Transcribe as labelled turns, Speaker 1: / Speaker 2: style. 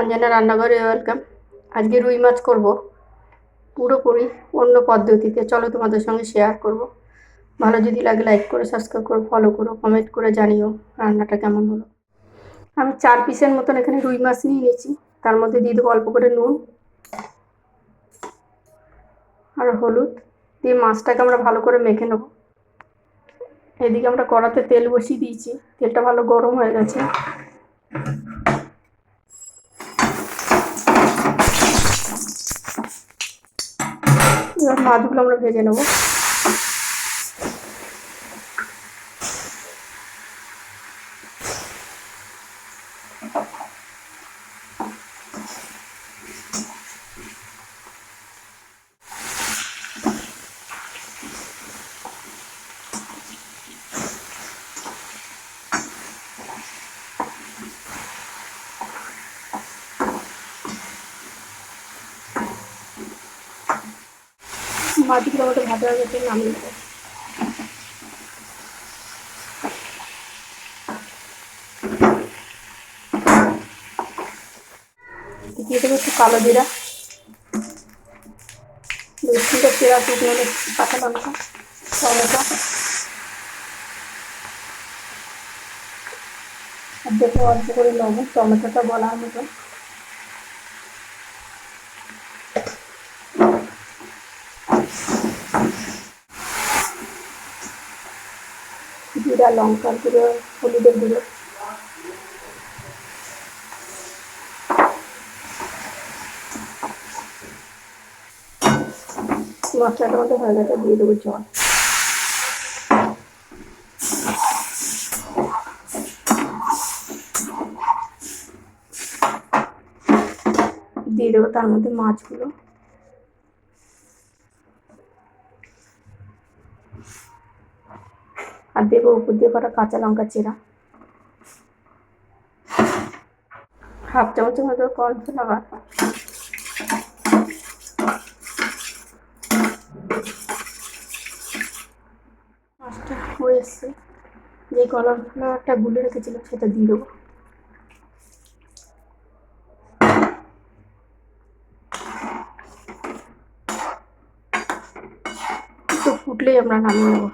Speaker 1: অঞ্জনা রান্নাঘরে ওয়েলকাম। আজকে রুই মাছ করব পুরোপুরি অন্য পদ্ধতিতে। চলো তোমাদের সঙ্গে শেয়ার করব। ভালো যদি লাগে লাইক করে সাবস্ক্রাইব করো, ফলো করো, কমেন্ট করে জানিও রান্নাটা কেমন হলো। আমি 4 পিসের মতন এখানে রুই মাছ নিয়ে নিয়েছি। তার মধ্যে দিয়ে দেবো অল্প করে নুন আর হলুদ দিয়ে মাছটাকে আমরা ভালো করে মেখে নেব। এদিকে আমরা কড়াতে তেল বসিয়ে দিয়েছি, তেলটা ভালো গরম হয়ে গেছে। এবার মাছগুলো আমরা ভেজে নেব। মাছগুলো আমাদের ভাজা হয়ে গেছে, নামিয়ে দেবো। দিয়ে দেবো একটু কালো জিরা, 2-3টা পেঁয়াজ, শুকনো কাঁচা লঙ্কা, টমেটো আর দেখো অল্প করে লবণ, টমেটোটা গলার মতো। জিরা, লঙ্কার গুঁড়ো, হলুদের গুঁড়ো, মশলাটার মধ্যে হয়ে গেছে। দিয়ে দেবো জল। দিয়ে দেবো তার মধ্যে মাছগুলো। আর দেবো উপর দিয়ে কটা কাঁচা লঙ্কা চেরা, হাফ চামচের মতো কর্নফ্লাওয়ার, মাছটা হয়ে এসছে। যে কর্নফ্লাওয়ারটা গুলে রেখেছিলাম সেটা দিয়ে দেবো। একটু ফুটলেই আমরা নামিয়ে নেবো।